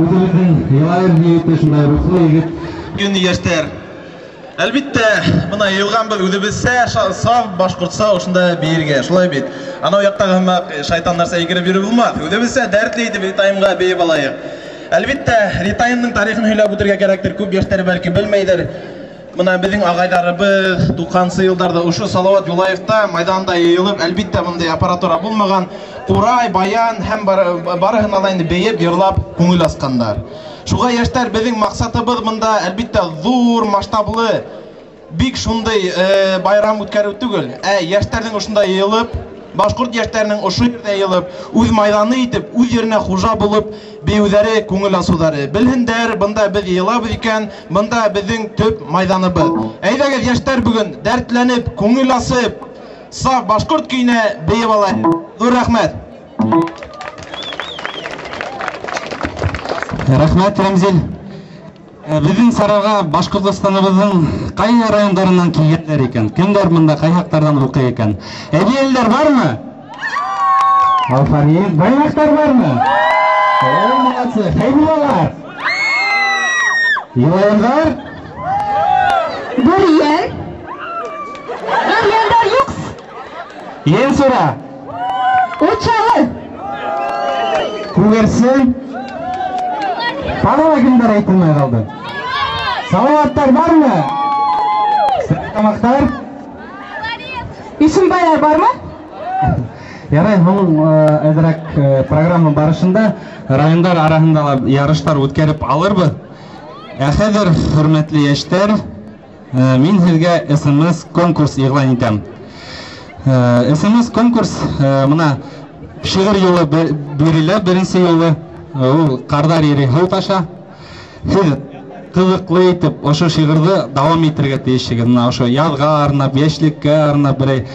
Үзебездин Елайыр диете шундай рухлы егет. Gün яшьтәр. Әлбәттә, моны йылган бер үзебезсә саф башкортса ошында биргә, шулай бит. Ана яктагы шайтан нәрсә икереп йөрү булмас. Үзебезсә дәртле итеп Ритаимга бейеп алайык. Әлбәттә, Ритаимның тарихын һөйләп үтәргә кирәктер. Күп яшьтәр бәлки белмәйдер. Мына безнең агайларыбыз 90-сы елларда ушу Салават Юлаевта майданда йыелып, әлбәттә мондай аппаратура булмаган, Курай, Баян һәм барыһын алайны бейеп, йырлап күңел аскандар. Шуга яшьтәр безнең максатыбыз монда әлбәттә зур масштаблы бик шундый байрам үткәрү түгел. Яшьтәрнең ошында йыелып, башкорт яшьтәрнең ошы yerдә йыелып, үз майданы итеп, үз yerенә хуҗа булып, беүдәре, күңел асулары. Белһендәр, монда без йыелабыз икән, монда безнең төп майданыбыз. Әйдәгез яшьтәр бүген дәртләнеп, күңел асып, саф башкорт көенә бейеп алайык. Зур рәхмәт. Рәхмәт, Рәмзил. Безнең Сарайга Башкортстаныбызның кайсы районнарыннан килгәннәр икән? Кемдер монда кай яктардан укый икән? Әбиелләр бармы? Афарин, байлыктар бармы? Молодцы, хәйбуллар. Елайырлар? Бүрияр. Бүрияр юк. Енсура. Учалы. Күгәрсен. Панова кемдер әйтелмәй калды. Салаваттар бармы? Тамактар? Исембайлар бармы? Ярай, әзрәк программа барышында райондар арасында ярыштар үткәреп алырбыз. Хәзер, хөрмәтле яшьтәр, мин сезгә SMS конкурс игълан итәм. SMS конкурс мына шигырь юлы бирелә, беренче юлы ул Кардар ире һыу таша. Сез кызыклы итеп ошо шигырьне дәвам итәргә тиешсез. Мына ошо язга арнап, яшьлеккә арнап бер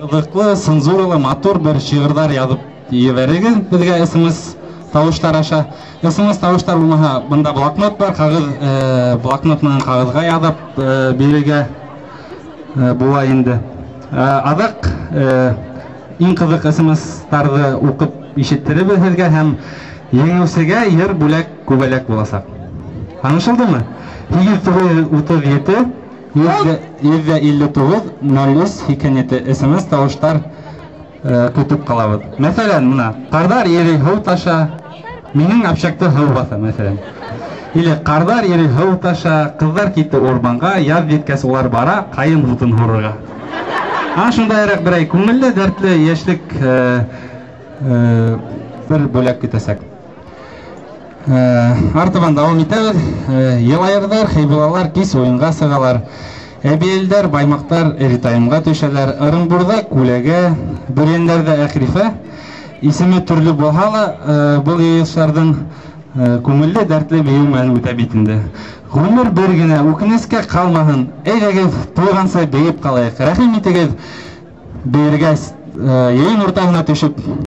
кызыклы, цензуралы, матур бер шигырьләр язып җибәрегез безгә SMS тавыштар аша. SMS тавыштар булмаса, монда блокнот бар, кагыз, блокнотның кагызга язып бирергә була инде. Адак иң кызык SMS-тарны укып ишеттеребез сезгә һәм еңеүчегә ер бүләк күбәләк буласак. Анышылдымы? 837 159 03 хикәнәте SMS тавыштар көтүп калабыз. Мәсәлән, мына Кардар ире һыу таша, минең общакта һыу баса, мәсәлән. Или Кардар ире һыу таша, кызлар китте урманга, яз җиткәч улар бара, кайын бутын һурырга. Шундайрак бер күңелле, дәртле яшьлек бер бүләк көтәсәк. Артыбан дәвам итәбез. Елайырлар, хәйбуллар кис уенга сыгалар. Әбиелдәр, баймактар Ритаимга төшәләр. Ырынбурда күләгә, Бүрендәрдә Әхрифә. Исеме төрле булса да, бу йыелышларның күңелле, дәртле бейеү үтә бит инде. Гомер бер генә, үкенескә калмаһын. Әйдәгез, туйганса бейеп калайык. Рәхим итегез, бергә йыйын уртаһына төшеп